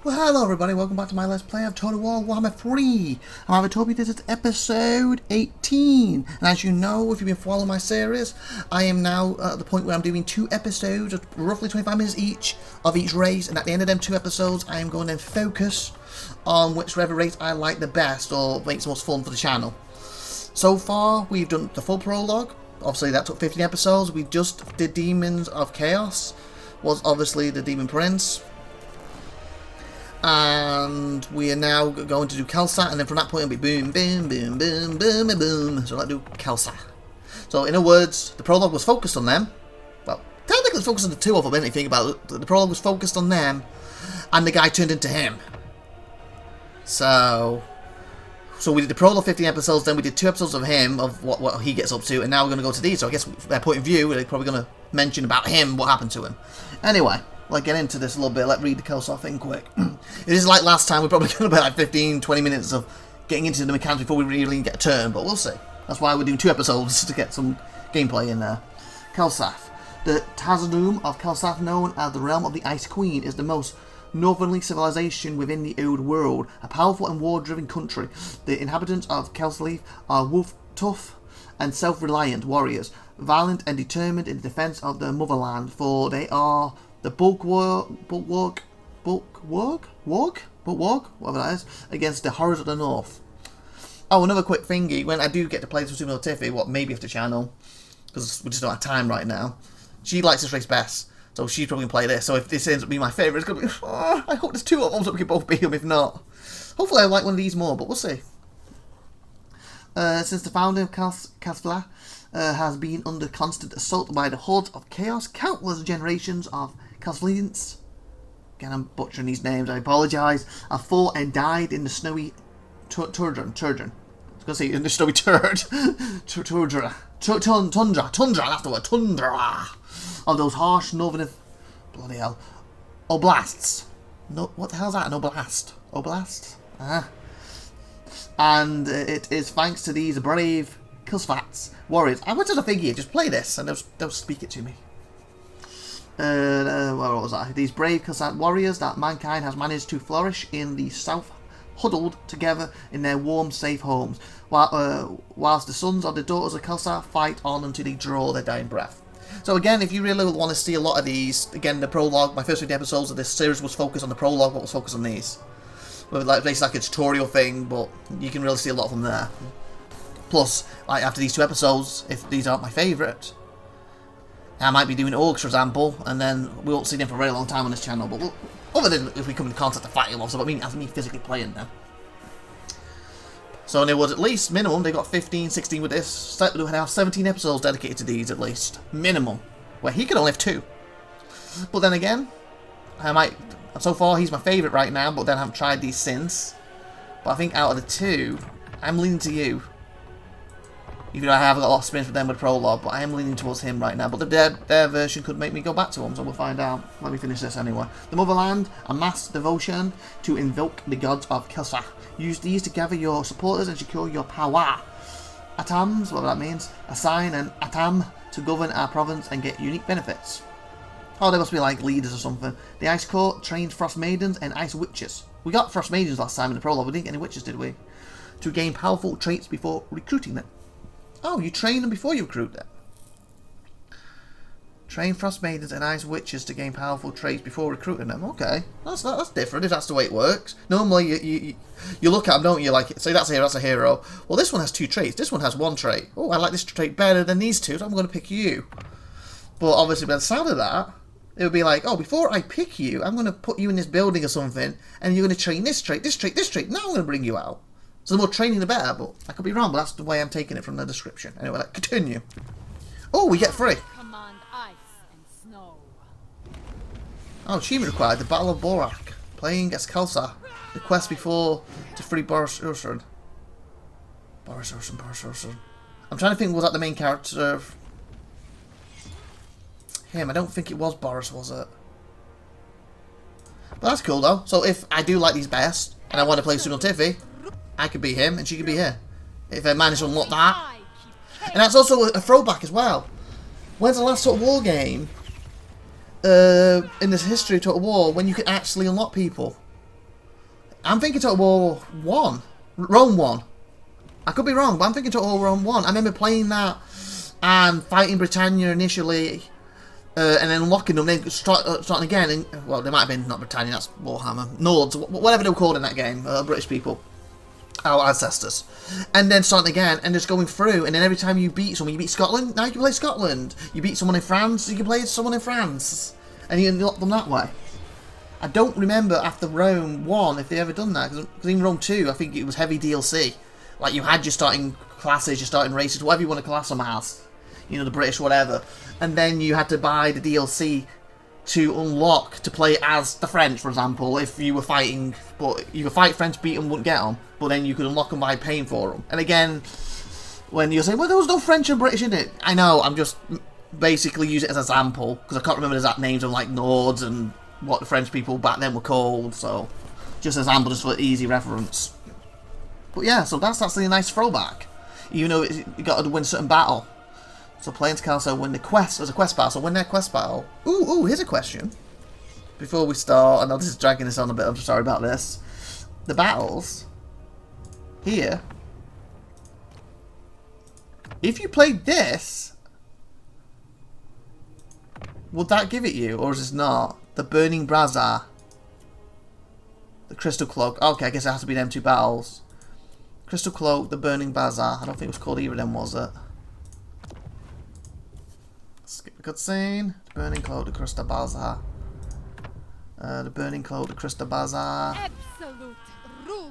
Well, hello everybody, welcome back to my Let's Play of Total War Warhammer 3. I'm IVATOPIA, this is episode 18. And as you know, if you've been following my series, I am now at the point where I'm doing 2 episodes of roughly 25 minutes each of each race. And at the end of them 2 episodes, I am going to focus on whichever race I like the best or makes the most fun for the channel. So far, we've done the full prologue. Obviously, that took 15 episodes. We just did Demons of Chaos, was obviously the Demon Prince. And we are now going to do Kelsat, and then from that point it'll be boom, boom, boom, boom, boom, boom, boom. So let's do Kelsat. So in other words, the prologue was focused on them. Well, technically it's focused on the 2 of them, when you think about it. The prologue was focused on them, and the guy turned into him. So we did the prologue 15 episodes, then we did 2 episodes of him, of what he gets up to, and now we're going to go to these. So I guess from their point of view, they're probably going to mention about him, what happened to him. Anyway. Let's get into this a little bit. Let's read the Kelsar thing quick. It is like last time. We're probably going to be like 15-20 minutes of getting into the mechanics before we really get a turn, but we'll see. That's why we're doing 2 episodes to get some gameplay in there. Kelsath. The Tazadum of Kelsath, known as the Realm of the Ice Queen, is the most northerly civilization within the Old World. A powerful and war-driven country. The inhabitants of Kislev are tough and self-reliant warriors, violent and determined in the defense of their motherland, for they are the bulwark, whatever that is, against the horrors of the north. Oh, another quick thingy, when I do get to play this with Tiffy, maybe off the channel, because we just don't have time right now, she likes this race best, so she's probably going to play this, so if this ends up being my favourite, it's going to be, I hope there's 2 of them so we can both beat them, if not. Hopefully I like one of these more, but we'll see. Since the founding of Kislev has been under constant assault by the hordes of chaos, countless generations of Kislevans, again I'm butchering these names, I apologise, have fought and died in the snowy tundra. I was going to say in the snowy tundra, that's the word, tundra, of those harsh northern, bloody hell, oblasts. No, what the hell's that, an oblast? Oblast? And it is thanks to these brave Kislev warriors. I went to the figure, just play this and they'll speak it to me. Where was I? These brave Kislev warriors that mankind has managed to flourish in the south, huddled together in their warm, safe homes, whilst the sons or the daughters of Kislev fight on until they draw their dying breath. So again, if you really want to see a lot of these, again, the prologue, my first 50 episodes of this series was focused on the prologue, but was focused on these. Like, basically like a tutorial thing, but you can really see a lot of them there. Plus, like after these 2 episodes, if these aren't my favourite, I might be doing Orcs, for example, and then we won't see them for a very long time on this channel, but other than if we come into contact to fighting them, so I mean, as me physically playing them. So there was at least, minimum, they got 15, 16 with this, we have 17 episodes dedicated to these at least, minimum, where he could only have 2. But then again, I might, so far he's my favourite right now, but then I haven't tried these since. But I think out of the 2, I'm leaning to you. Even though I haven't got a lot of experience with them with prologue, but I am leaning towards him right now. But their version could make me go back to him, so we'll find out. Let me finish this anyway. The Motherland, a mass devotion to invoke the gods of Kislev. Use these to gather your supporters and secure your power. Atams, whatever that means, assign an Atam to govern our province and get unique benefits. Oh, they must be like leaders or something. The Ice Court trains Frost Maidens and Ice Witches. We got Frost Maidens last time in the prologue, we didn't get any Witches, did we? To gain powerful traits before recruiting them. Oh, you train them before you recruit them. Train Frost Maidens and Ice Witches to gain powerful traits before recruiting them. Okay, that's different if that's the way it works. Normally you look at them, don't you? Like, say that's a hero. Well, this one has 2 traits. This one has 1 trait. Oh, I like this trait better than these 2, so I'm going to pick you. But obviously, by the sound of that, it would be like, oh, before I pick you, I'm going to put you in this building or something, and you're going to train this trait, this trait, this trait. Now I'm going to bring you out. So the more training, the better, but I could be wrong, but that's the way I'm taking it from the description. Anyway, let's continue. Oh, we get 3. Command ice and snow. Oh, achievement required, the Battle of Borak. Playing as Kelsar. The quest before to free Boris Ursun. Boris Ursun. I'm trying to think, was that the main character of him? I don't think it was Boris, was it? But that's cool, though. So if I do like these best, and I want to play Sunil Tiffy, I could be him, and she could be her. If I manage to unlock that. And that's also a throwback as well. When's the last Total War game in this history of Total War when you could actually unlock people? I'm thinking Total War 1. Rome 1. I could be wrong, but I'm thinking Total War Rome 1. I remember playing that and fighting Britannia initially, and then unlocking them, then starting again. And, well, they might have been not Britannia, that's Warhammer. Nords, whatever they were called in that game, British people. Our ancestors. And then starting again and just going through, and then every time you beat someone, you beat Scotland, now you can play Scotland. You beat someone in France, you can play someone in France. And you unlock them that way. I don't remember after Rome 1 if they ever done that, because in Rome 2 I think it was heavy DLC. Like you had your starting classes, your starting races, whatever you want to class them as. You know, the British whatever. And then you had to buy the DLC to unlock, to play as the French, for example, if you were fighting, but you could fight French, beat them, wouldn't get them, but then you could unlock them by paying for them. And again, when you're saying, well, there was no French and British in it, I know, I'm just basically using it as an example, because I can't remember the exact names of like Nords and what the French people back then were called, so just an example, just for easy reference. But yeah, so that's actually a nice throwback, even though you got to win a certain battle. So playing to also win the quest, as a quest battle, so win that quest battle. Ooh, here's a question. Before we start, I know this is dragging this on a bit, I'm sorry about this. The battles, here, if you played this, would that give it you, or is this not? The Burning Bazaar, the Crystal Cloak, okay, I guess it has to be them two battles. Crystal Cloak, the Burning Bazaar, I don't think it was called either of them, was it? Skip the cutscene. The Burning Cloak, the Crystal Bazaar. The Burning Cloak, the Crystal Bazaar.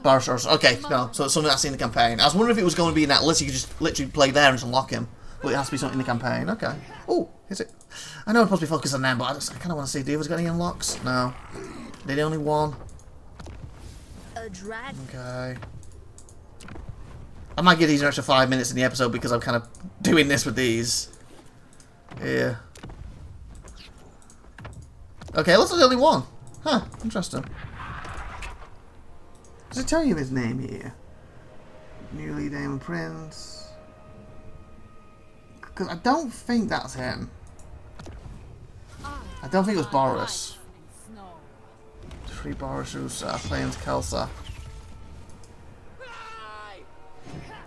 Barshers. Okay, no, so it's something that's in the campaign. I was wondering if it was going to be in that list, you could just literally play there and just unlock him. But it has to be something in the campaign. Okay. Oh, is it? I know I'm supposed to be focused on them, but I kind of want to see, do the others got any unlocks? No. They're the only one. Okay. I might give these an extra 5 minutes in the episode because I'm kind of doing this with these. Yeah. Okay, looks like the only one. Huh, interesting. Does it tell you his name here? Newly named Prince. Because I don't think that's him. I don't think it was Boris. Free Boris Rusa, playing Kelsa.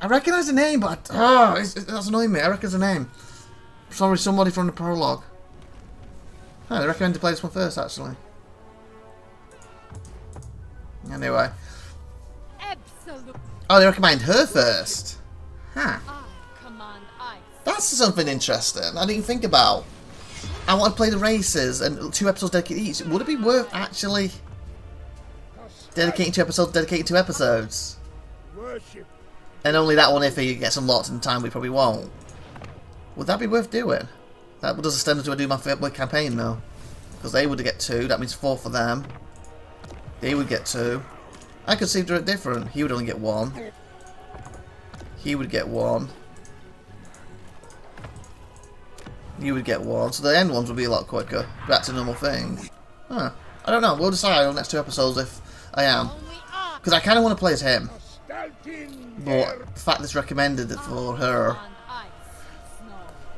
I recognise the name, but that's annoying me. I recognise the name. Sorry, somebody from the prologue. Oh, they recommend to play this one first, actually. Anyway. Oh, they recommend her first. Huh. That's something interesting I didn't think about. I want to play the races and 2 episodes dedicated each. Would it be worth actually dedicating 2 episodes? And only that one if he gets unlocked in time we probably won't. Would that be worth doing? That does extend until I do my campaign though. Because they would get 2, that means 4 for them. They would get 2. I could see if they're different. He would only get 1. He would get 1. You would get 1. So the end ones would be a lot quicker. Back to normal thing. Huh. I don't know. We'll decide on the next 2 episodes if I am. Because I kind of want to play as him. But the fact it's recommended it for her.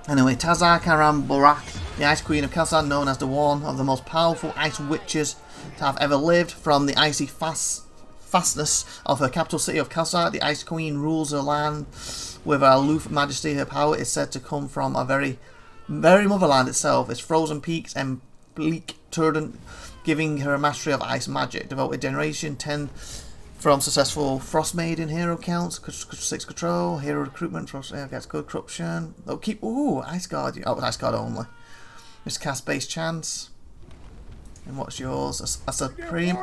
Anyway, Tazar Karam Borak, the Ice Queen of Khazar, known as the one of the most powerful ice witches to have ever lived. From the icy fastness of her capital city of Khazar, the Ice Queen rules her land with her aloof majesty. Her power is said to come from a very motherland itself, its frozen peaks and bleak turret, giving her a mastery of ice magic. Devoted generation 10 from successful Frost Maiden hero counts, 6 control, hero recruitment, Frost gets good corruption. Oh, keep Ice Guard. Oh, Ice Guard only. Mr. Cast base chance. And what's yours? A supreme.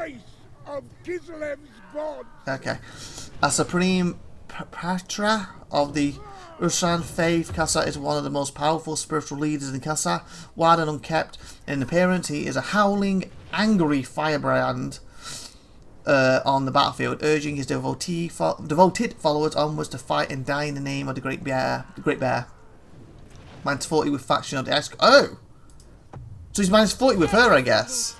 Of Kislev's gods. Okay, a supreme patra of the Ursan faith. Khazar is one of the most powerful spiritual leaders in Khazar. Wild and unkept in appearance, he is a howling, angry firebrand on the battlefield, urging his devoted followers onwards to fight and die in the name of the Great Bear. Minus 40 with faction of the Ice. Oh, so he's minus 40 with her, I guess.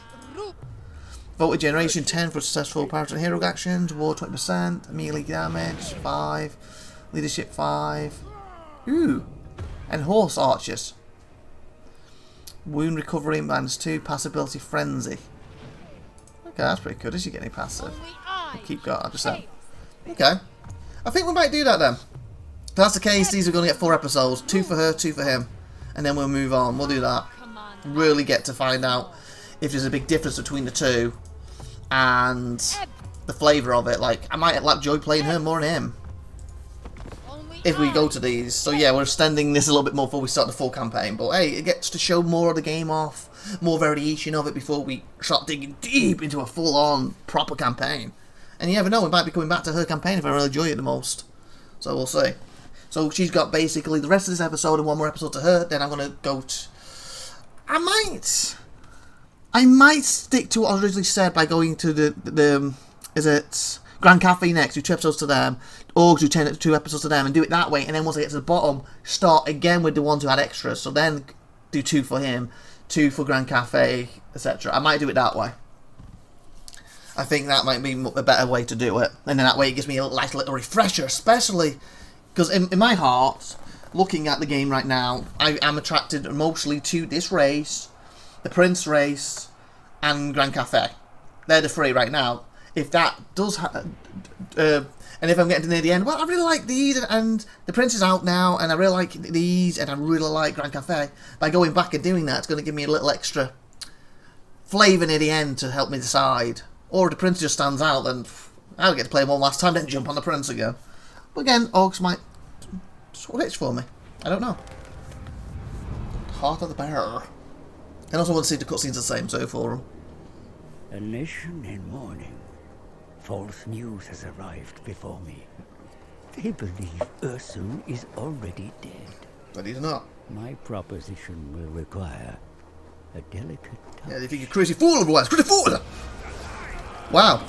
Voted generation 10 for successful parent and hero actions. War 20%. Melee damage 5. Leadership 5. Ooh. And horse archers. Wound recovery minus 2. Passive ability frenzy. Okay, that's pretty good. Does she get any passive? Keep guard, just that. Okay. I think we might do that then. If that's the case, these are going to get 4 episodes. 2 for her, 2 for him. And then we'll move on. We'll do that. Really get to find out if there's a big difference between the two. And the flavour of it. Like, I might enjoy playing her more than him. If we go to these. So yeah, we're extending this a little bit more before we start the full campaign. But hey, it gets to show more of the game off. More variation of it before we start digging deep into a full-on, proper campaign. And you never know, we might be coming back to her campaign if I really enjoy it the most. So we'll see. So she's got basically the rest of this episode and 1 more episode to her. Then I'm going to go to... I might stick to what I originally said by going to the is it Grand Cafe next, do 2 episodes to them, or do 2 episodes to them and do it that way. And then once I get to the bottom, start again with the ones who had extras. So then do 2 for him, 2 for Grand Cafe, etc. I might do it that way. I think that might be a better way to do it. And then that way it gives me a nice little refresher, especially because in my heart, looking at the game right now, I am attracted mostly to this race, the Prince race, and Grand Cafe. They're the 3 right now. If that does and if I'm getting to near the end, well, I really like these, and the Prince is out now, and I really like these, and I really like Grand Cafe. By going back and doing that, it's going to give me a little extra flavour near the end to help me decide. Or if the Prince just stands out, then I'll get to play him one last time, then jump on the Prince again. But again, Orcs might switch for me. I don't know. Heart of the Bear. And also want to see the cutscenes the same, so for them. A nation in mourning. False news has arrived before me. They believe Ursun is already dead. But he's not. My proposition will require a delicate touch. Yeah, they think you're crazy fool otherwise. Crazy fool! Wow.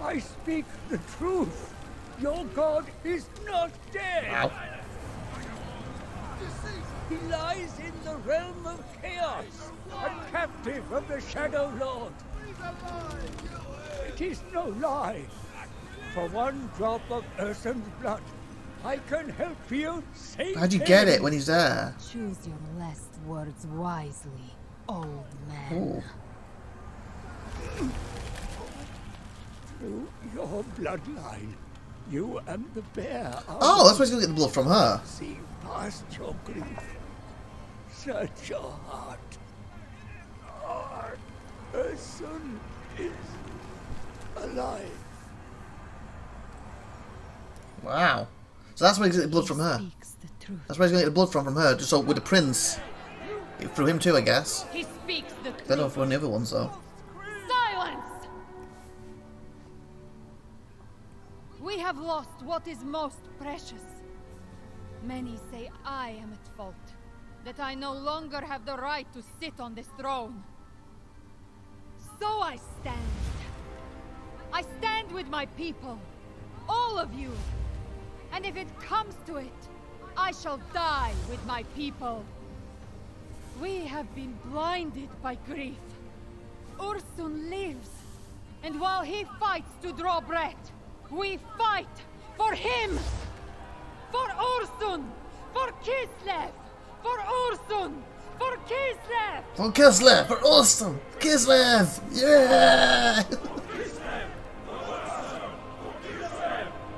I speak the truth. Your god is not dead. Wow. He lies in the realm of chaos, a captive of the Shadow Lord. It is no lie. For 1 drop of Ursun's blood, I can help you save How'd you get it when he's there? Choose your last words wisely, old man. Ooh. Through your bloodline, you and the bear are... Oh, that's where he's going to get the blood from her. See past your grief. Search your heart. Ursun is alive. Wow. So that's where he's going to get the blood from her. Speaks the truth. That's where he's going to get the blood from her. Just so with the Prince. Through him too, I guess. He speaks the truth. I don't know for any other ones though. Silence! We have lost what is most precious. Many say I am at fault, that I no longer have the right to sit on this throne. So I stand. I stand with my people, all of you. And if it comes to it, I shall die with my people. We have been blinded by grief. Ursun lives, and while he fights to draw breath, we fight for him! For Ursun! For Kislev! For Ursun! For Kislev! For Kislev! For Ursun! Kislev! Yeah!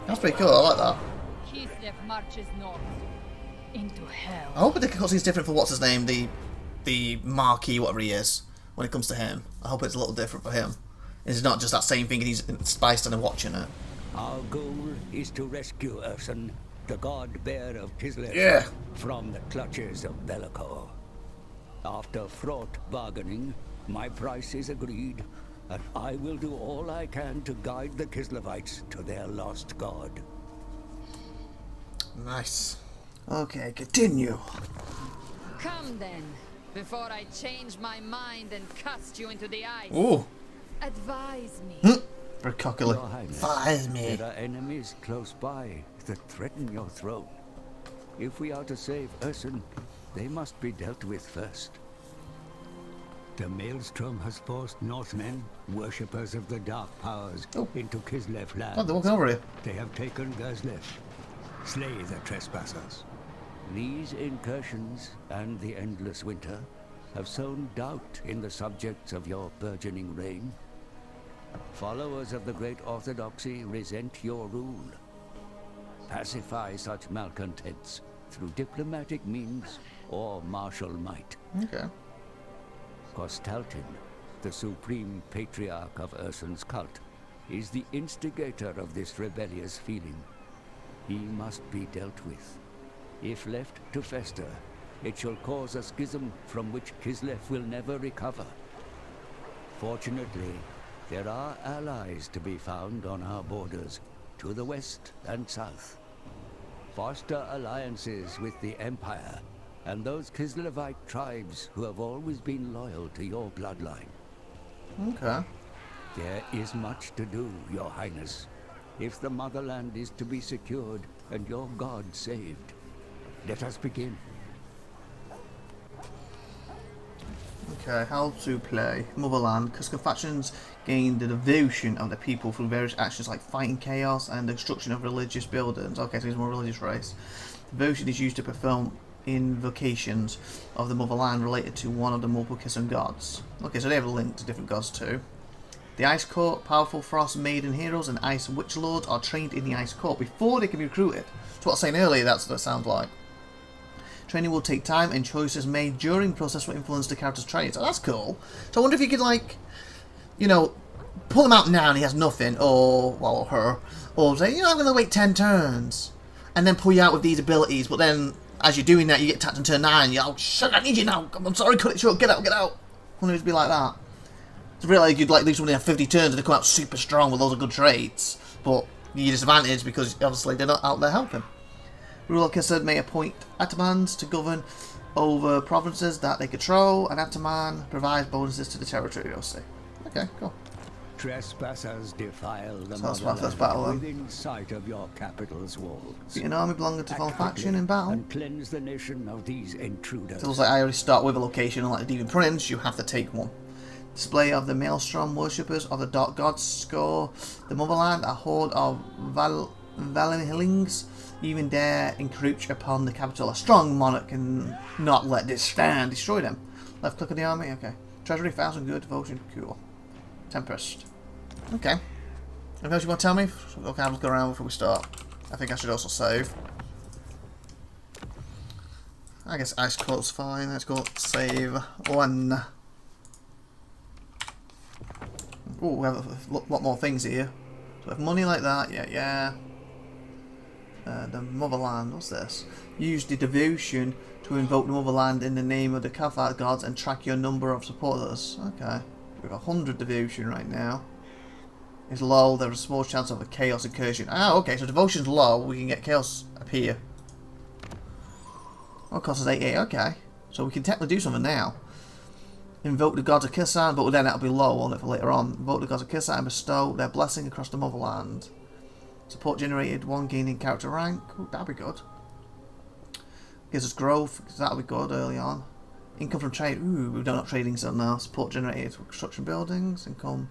That's pretty cool, I like that. Kislev marches north. Into hell. I hope the cutscene's different for what's his name, the Marquis, whatever he is, when it comes to him. I hope it's a little different for him. It's not just that same thing and he's spiced and watching it. Our goal is to rescue Ursun, the god bear of Kislev, Yeah. from the clutches of Be'lakor. After fraught bargaining, my price is agreed, and I will do all I can to guide the Kislevites to their lost god. Nice. Okay, continue. Come then, before I change my mind and cast you into the ice. Ooh. Advise me. Very cockily. Your Highness, Advise me. there are enemies close by that threaten your throne. If we are to save Ursun, they must be dealt with first. The Maelstrom has forced Northmen, worshippers of the dark powers, into Kislev land. Oh, they're walking over here. They have taken Kislev. Slay the trespassers. These incursions and the endless winter have sown doubt in the subjects of your burgeoning reign. Followers of the great orthodoxy resent your rule. Pacify such malcontents through diplomatic means or martial might. Okay. Kostaltin, the supreme patriarch of Ursun's cult, is the instigator of this rebellious feeling. He must be dealt with. If left to fester, it shall cause a schism from which Kislev will never recover. Fortunately, there are allies to be found on our borders, to the west and south. Foster alliances with the Empire and those Kislevite tribes who have always been loyal to your bloodline. Okay. There is much to do, Your Highness, if the motherland is to be secured and your god saved. Let us begin. Okay, how to play Motherland. Because factions gain the devotion of the people through various actions like fighting chaos and the destruction of religious buildings. Okay, so he's a more religious race. Devotion is used to perform invocations of the Motherland related to one of the multiple Kislev gods. Okay, so they have a link to different gods too. The Ice Court, powerful Frost Maiden heroes and Ice Witch Lords are trained in the Ice Court before they can be recruited. That's what I was saying earlier, that's what it sounds like. Training will take time and choices made during the process will influence the character's training. So that's cool. So I wonder if you could, like, you know, pull him out now and he has nothing, or, well, her, or say, you know, I'm going to wait 10 turns and then pull you out with these abilities, but then as you're doing that you get tapped in turn 9 and you're, oh shit, I need you now, I'm sorry, cut it short, get out, get out. I wonder if it'd be like that. It's really like you'd like leave somebody have 50 turns and they come out super strong with loads of good traits, but you're disadvantaged because obviously they're not out there helping. Ruler Kislev may appoint atamans to govern over provinces that they control, and ataman provides bonuses to the territory, you'll see. Okay, cool. Trespassers defile the So that's my first battle then. within sight of your capital's walls. Beat an army belonging to fallen Act faction quickly in battle. and cleanse the nation of these intruders. It looks like I already start with a location, unlike the Demon Prince, you have to take one. Display of the Maelstrom worshippers of the Dark Gods score the Motherland, a horde of Valenhillings even dare encroach upon the capital. A strong monarch can not let this stand. Destroy them. Left click on the army, okay. Treasury, 1,000 good, devotion, cool. Tempest. Okay. Anything else you want to tell me? Okay, I'll look around before we start. I think I should also save. I guess Ice Court's fine. Let's go save one. Oh, we have a lot more things here. So we have money like that, yeah. The Motherland, what's this? Use the devotion to invoke the Motherland in the name of the Cathar gods and track your number of supporters. Okay. We have 100 devotion right now. It's low, there's a small chance of a chaos incursion. Ah, okay, so devotion's low, we can get chaos up here. Oh, it costs us 88, okay. So we can technically do something now. Invoke the gods of Kisan, but then that'll be low, won't it, for later on. Invoke the gods of Kisan and bestow their blessing across the Motherland. Support generated, 1 gaining character rank. Ooh, that'll be good. Gives us growth, that'll be good early on. Income from trade, ooh, we've done up trading still now. Support generated for construction buildings, income.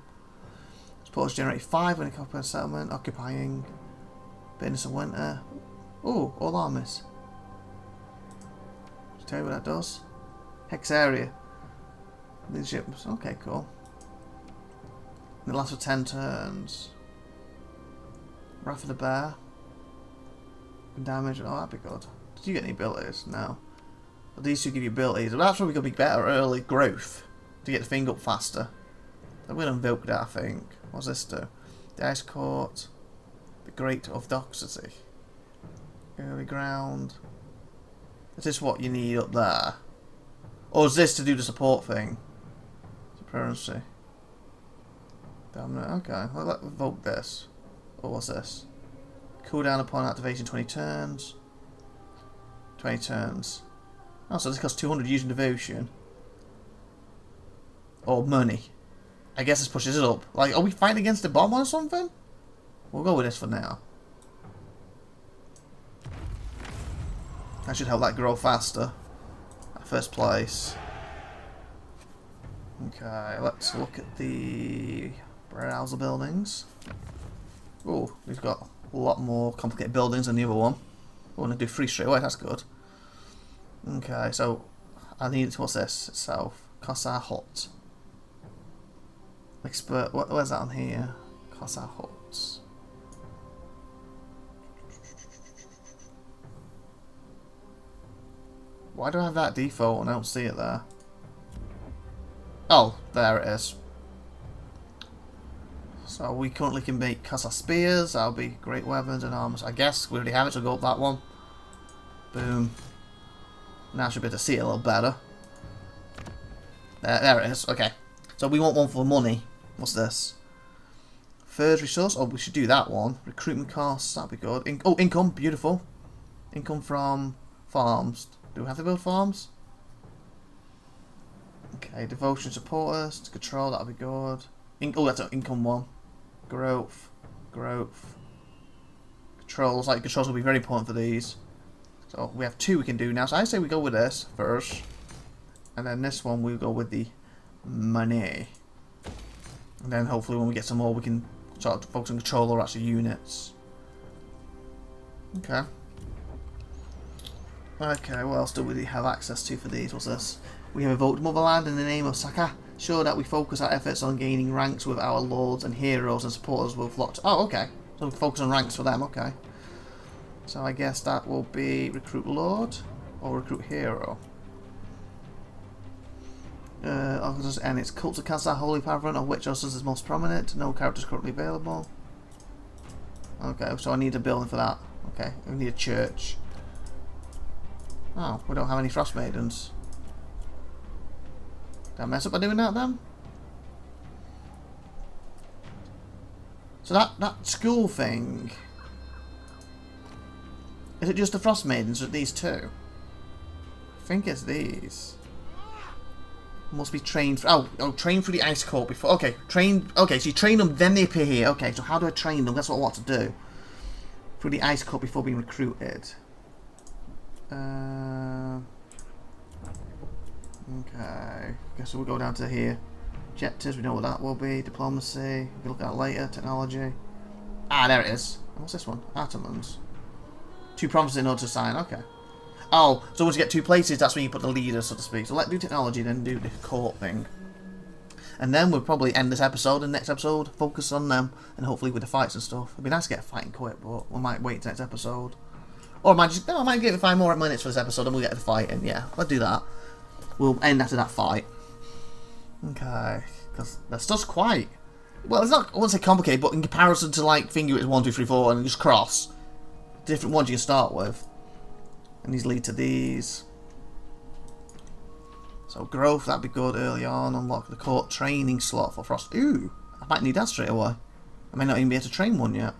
Support is generated 5 when it comes to settlement, occupying. Business of winter. Ooh, all armies. I'll tell you what that does. Hex area. Leadership, okay, cool. And it lasts for 10 turns. Wrath of the Bear. Damage, oh, that'd be good. Did you get any abilities? No. But these two give you abilities. Well, that's where we're going to be better early growth. To get the thing up faster. I'm going to invoke that, I think. What's this do? The Ice Court. The Great Orthodoxy. Early ground. Is this what you need up there? Or is this to do the support thing? Supremacy. Dominant. Okay, well, let's invoke this. Or what's this? Cooldown upon activation 20 turns. 20 turns. Oh, so this costs 200 using devotion. Or money. I guess this pushes it up. Like, are we fighting against the bomb or something? We'll go with this for now. That should help that grow faster. First place. Okay, let's look at the browser buildings. Oh, we've got a lot more complicated buildings than the other one. We're going to do 3 straight away, that's good. Okay, so I need, what's this itself? Kossar Hut. Expert. Where's that on here? Class our huts. Why do I have that default and I don't see it there? Oh, there it is. So we currently can make Casa spears. That'll be great weapons and armors. I guess we already have it, so go up that one. Boom. Now I should be able to see it a little better. There it is. Okay. So we want one for money. What's this? Third resource. Oh, we should do that one. Recruitment costs. That'd be good. Income. Beautiful. Income from farms. Do we have to build farms? Okay. Devotion supporters. Control. That'll be good. That's an income one. Growth. Growth. Controls. Like controls will be very important for these. So we have 2 we can do now. So I say we go with this first. And then this one we'll go with the money. And then hopefully when we get some more we can start to focus on control or actually units. Okay. Okay, what else do we have access to for these? What's this? We have evoked Motherland in the name of SEGA. Show that we focus our efforts on gaining ranks with our lords and heroes and supporters with lots. Oh, okay. So we focus on ranks for them, okay. So I guess that will be recruit lord or recruit hero. And it's Cult of Kazar, Holy Patron, of which us is most prominent. No characters currently available. Okay, so I need a building for that. Okay, we need a church. Oh, we don't have any Frost Maidens. Did I mess up by doing that then? So that school thing, is it just the Frost Maidens or these 2? I think it's these. Must be trained. Oh, train through the ice court before. Okay, train. Okay, so you train them, then they appear here. Okay, so how do I train them? That's what I want to do. Through the ice court before being recruited. Okay. Guess we'll go down to here. Objectives, we know what that will be. Diplomacy. We can look at that later. Technology. Ah, there it is. What's this one? Ottomans. 2 promises in order to sign. Okay. Oh, so once you get 2 places, that's when you put the leader, so to speak. So let's do technology, then do the court thing. And then we'll probably end this episode, and next episode, focus on them, and hopefully with the fights and stuff. It'd be nice to get a fighting quick, but we might wait till next episode. Or I might just, no, I might give it 5 more minutes for this episode, and we'll get the fight, and yeah, let's do that. We'll end after that fight. Okay, because that stuff's quite, well, it's not, I wouldn't say complicated, but in comparison to like finger it's 1, 2, 3, 4, and just cross. Different ones you can start with. And these lead to these. So growth, that'd be good early on. Unlock the court training slot for Frost. Ooh, I might need that straight away. I may not even be able to train one yet.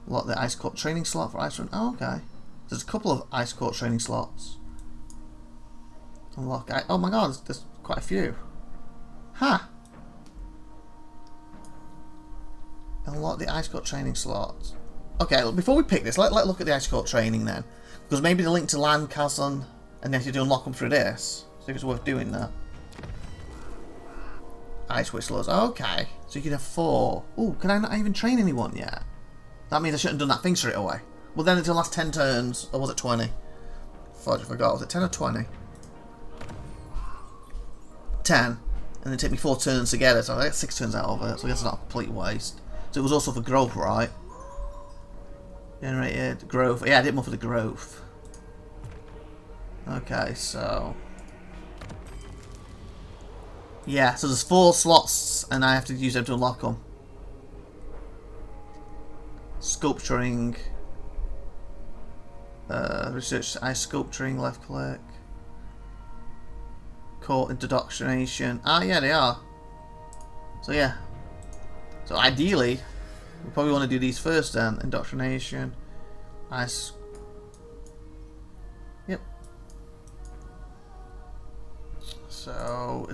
Unlock the ice court training slot for ice run. Oh, okay. There's a couple of ice court training slots. Unlock. Oh my god, there's quite a few. Huh. Unlock the ice court training slots. Okay, before we pick this, let's look at the ice court training then. Because maybe the link to land, Kazan, and then you do unlock them through this. So I think it's worth doing that. Ice Whistlers. Okay. So you can have 4. Ooh, can I not even train anyone yet? That means I shouldn't have done that thing straight away. Well, then it'll last 10 turns. Or was it 20? Fudge, I forgot. Was it 10 or 20? 10. And then it took me 4 turns together. So I get 6 turns out of it. So I guess it's not a complete waste. So it was also for growth, right? Generated growth. Yeah, I did more for the growth. Okay, so yeah, so there's 4 slots, and I have to use them to unlock them. Sculpturing. Research ice sculpturing. Left click. Court indoctrination. Ah, yeah, they are. So yeah. So ideally, we probably want to do these first then. Indoctrination. Ice. Yep. So,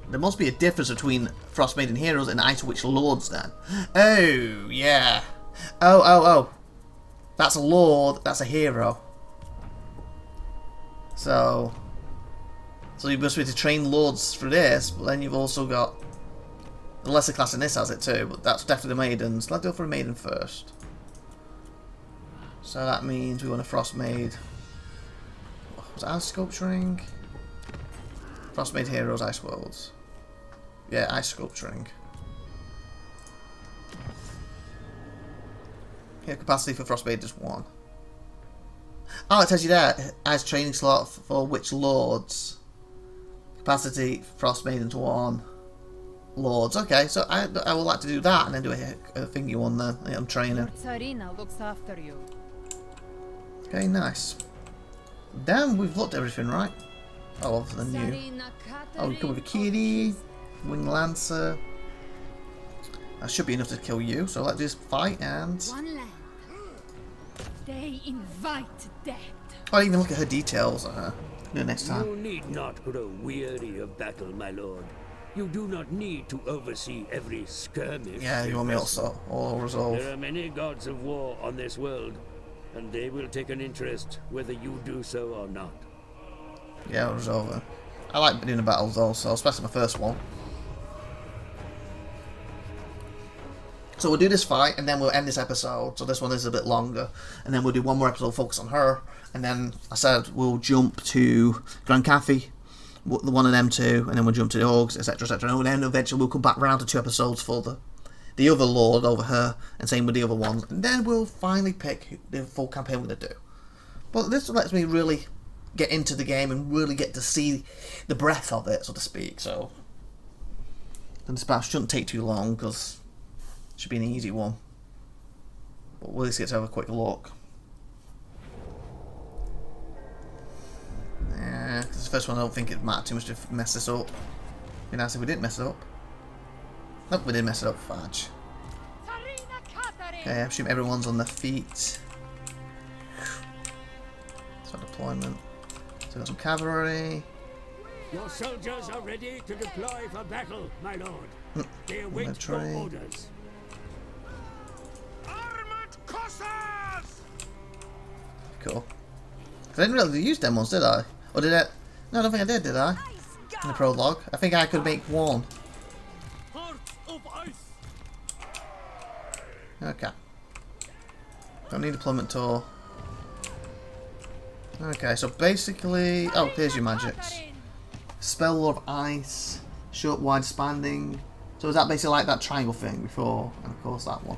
there must be a difference between Frost Maiden Heroes and Ice Witch Lords then. Oh, yeah. Oh. That's a Lord, that's a Hero. So you must be able to train Lords for this, but then you've also got the lesser class in this has it too, but that's definitely the Maidens. Let's go for a Maiden first. So that means we want a Frost Maid. Was it Ice Sculpturing? Frost Maid Heroes, Ice Worlds. Yeah, Ice Sculpturing. Yeah, capacity for Frostbane is 1. Oh, it tells you there, as training slot for which lords. Capacity Frostmaiden to 1. Lords. Okay, so I would like to do that and then do a thingy one there. I'm training. Your Tsarina looks after you. Okay, nice. Then we've looked at everything, right? Oh, other than you. Oh, we come with a Kiri, Wing Lancer. That should be enough to kill you, so let's just fight and... One land. They invite death. I didn't even look at her details. Do it next time. You need not grow weary of battle, my lord. You do not need to oversee every skirmish. Yeah, you want me also all resolve. There are many gods of war on this world, and they will take an interest whether you do so or not. Yeah, I'll resolve it. I like doing the battles also, especially my first one. So we'll do this fight, and then we'll end this episode. So this one is a bit longer, and then we'll do one more episode focus on her, and then I said we'll jump to Grand Cathy, the one of them two, and then we'll jump to the Orgs, etc., etc. And then eventually we'll come back round to 2 episodes for the other Lord over her, and same with the other ones, and then we'll finally pick the full campaign we're gonna do. But this lets me really get into the game and really get to see the breadth of it, so to speak. So, and this battle shouldn't take too long because it should be an easy one. But we'll just get to have a quick look. Yeah, because the first one I don't think it mattered too much to mess this up. It'd be nice if we didn't mess it up. Nope, we didn't mess it up, fudge. Okay, I assume everyone's on their feet. So deployment. So we've got some cavalry. Your soldiers are ready to deploy for battle, my lord. They await your Military. orders. Armored Cossacks! Cool. I didn't really use them ones, did I? Or did I? No, I don't think I did I? In the prologue. I think I could make one. Hearts of ice! Okay. Don't need deployment tour. Okay, so basically... Oh, here's your magics. Spell Lord of Ice. Short, wide, expanding. So is that basically like that triangle thing before? And of course that one.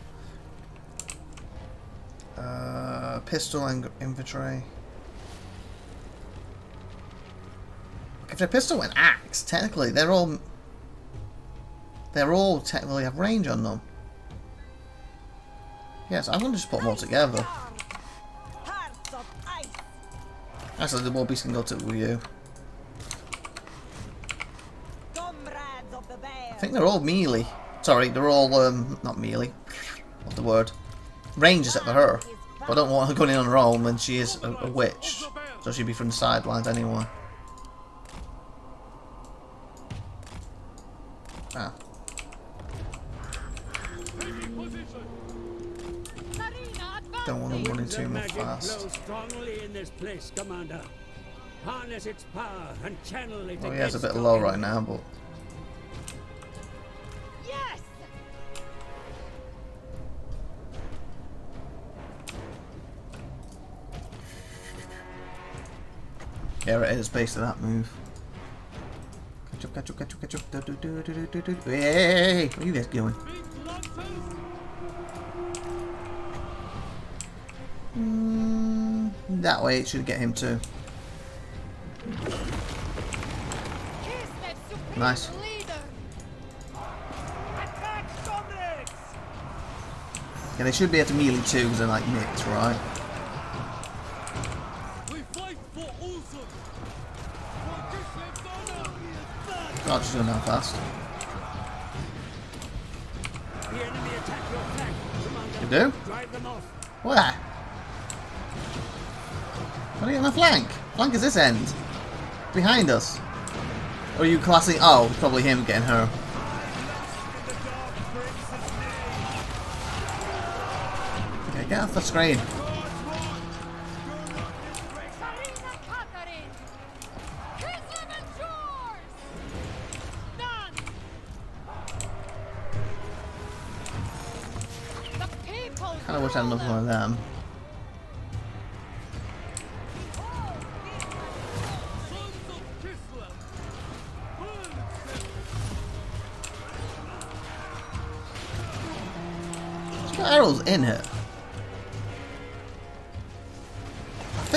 Pistol and infantry. If they're pistol and axe, technically they're all technically have range on them. Yes, I'm going to just put them all together. Actually, the Warbeast can go to you. I think they're all melee. Sorry, they're all not melee. What's the word? Range except for her. But I don't want her going in on her own when she is a witch, so she'd be from the sidelines anyway. Ah. Don't want them running too much fast. Flow strongly in this place, Commander. Harness its power and channel it. Oh yeah, it's a bit low right now, but Yes! yeah, it is based on that move. Catch up, catch up, catch up, catch up. Hey, where are you guys going? That way it should get him too. Kislev, supreme Nice. leader. Yeah, they should be able to melee too because they're like mixed, right? We fight for Ulsan. God, she's going that fast. The enemy attack your flank, Commander. You do? Drive them off. Where? What are you on the flank? Flank is this end. Behind us. Or are you classing... Oh, it's probably him getting her. Okay, get off the screen. Tsarina Catherine. Kislev and yours. Done. The people. Kind of wish I had another one of them. She's got arrows in her.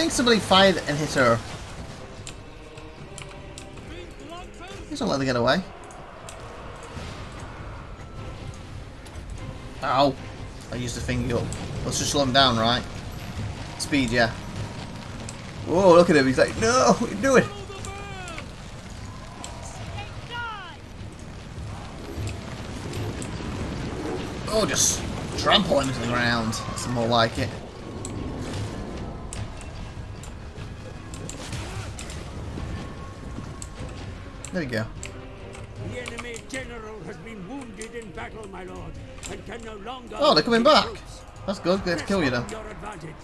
think somebody fired and hit her. He's not letting her get away. Ow. I used the finger up. Let's just slow him down, right? Speed, yeah. Whoa, look at him. He's like, no, what are you doing? Oh, just trample him to the ground. That's more like it. There you go. The enemy general has been wounded in battle, my lord, and can no longer. Oh, they're coming back. troops. That's good. They have to kill you then. Your advantage.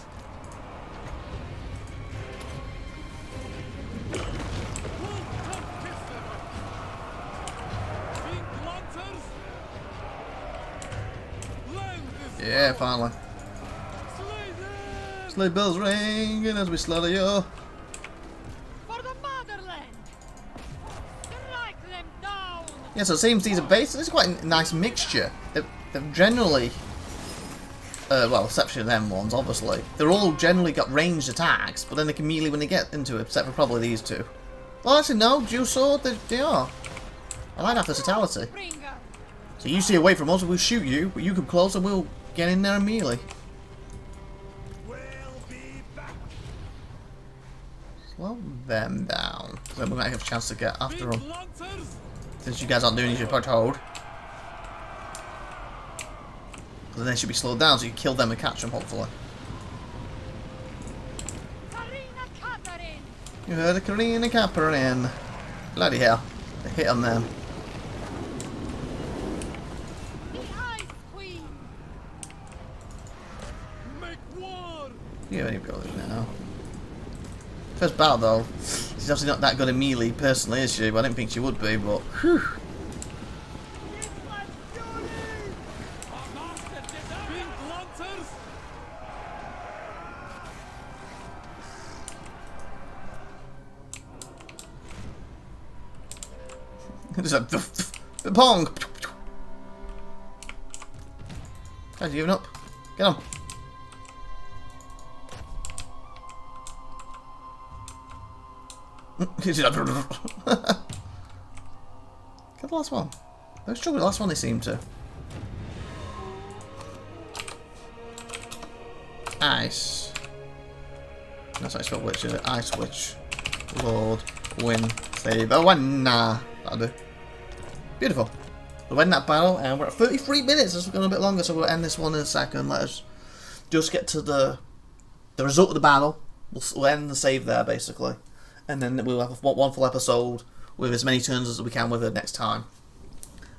Yeah, finally. Sleigh bells ringing as we slaughter you. For the motherland! Strike them down! Yeah, so it seems these are based. It's quite a nice mixture. They're generally, well, exception of them ones, obviously. They're all generally got ranged attacks, but then they can melee when they get into it, except for probably these two. Well, actually, no, dual sword, they are. I like that versatility. Bringer! So you stay away from us, we'll shoot you, but you come close and we'll get in there and melee. Slow them down. So then we might have a chance to get after them. Since you guys aren't doing as you're told. Then they should be slowed down so you kill them and catch them, hopefully. You heard a Karina Kapparin. Bloody hell. They hit on them. The Ice Queen! Make war! You have any ability now. First battle though. She's obviously not that good at melee personally, is she? But I didn't think she would be, but whew. Just a pong. Guys, you giving up? Get on. Get the last one. They struggled with the last one, they seem to. Ice. That's how I spell witch, is it? Ice witch. Lord. Win. Save. Oh, nah. That'll do. Beautiful. We'll end that battle, and we're at 33 minutes. This is going a bit longer, so we'll end this one in a second. Let us just get to the result of the battle. We'll end the save there, basically. And then we'll have one full episode with as many turns as we can with it next time.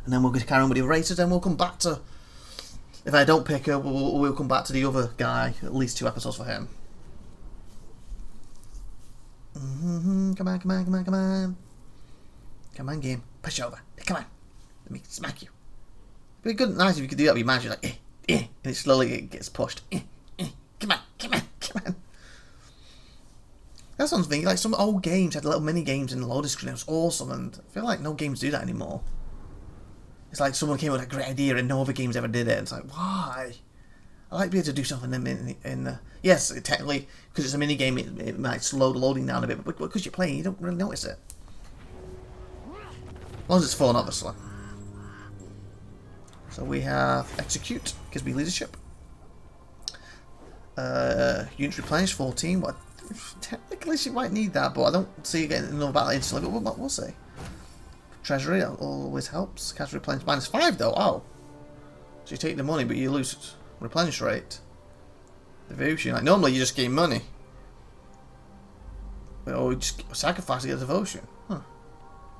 And then we'll carry on with the races, and we'll come back to... If I don't pick her, we'll come back to the other guy. At least 2 episodes for him. Come on, come on, come on, come on. Come on, game. Push over. Come on. Let me smack you. It'd be good, nice if you could do that with your magic, like, and it slowly gets pushed. Come on, come on, come on. That's something, like some old games had little mini games in the loading screen. It was awesome, and I feel like no games do that anymore. It's like someone came up with a great idea and no other games ever did it. It's like, why? I like being able to do something in yes, technically, because it's a mini game, it might slow the loading down a bit, but because you're playing, you don't really notice it. As long as it's fun, obviously. So we have execute, gives me leadership. Unit replenish 14. What? Technically, she might need that, but I don't see you getting another battle instantly. But we'll see. Treasury always helps. Cash replenish -5 though. Oh, so you take the money, but you lose replenish rate. Devotion. Like normally, you just gain money, or you just sacrifice to get devotion. Huh.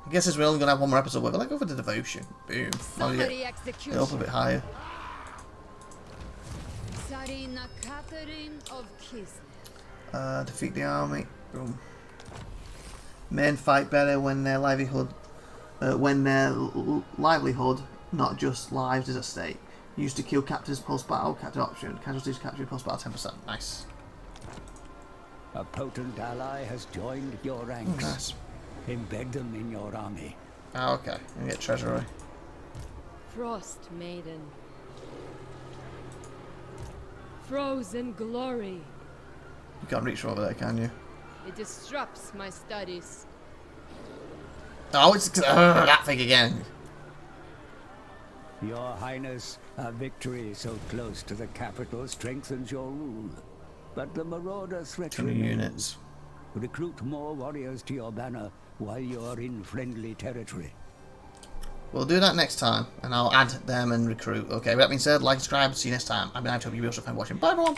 I guess as we're only gonna have one more episode with it, like go for the devotion. Boom. Somebody get up a bit higher. Tsarina Catherine of Kislev. Defeat the army. Boom. Men fight better when their livelihood, not just lives, is at stake. Used to kill captives post-battle. Captive option. Casualties captured post-battle 10%. Nice. A potent ally has joined your ranks. Nice. Embed them in your army. Ah, okay. And get treasury. Frost Maiden. Frozen Glory. can't reach from over there, can you? It disrupts my studies. Oh, it's that thing again. Your Highness, a victory so close to the capital strengthens your rule. But the marauder threat 20 remains. units. Recruit more warriors to your banner while you're in friendly territory. We'll do that next time, and I'll add them and recruit. Okay, with that being said, like, subscribe, see you next time. I've been IVATOPIA, for watching. Bye everyone!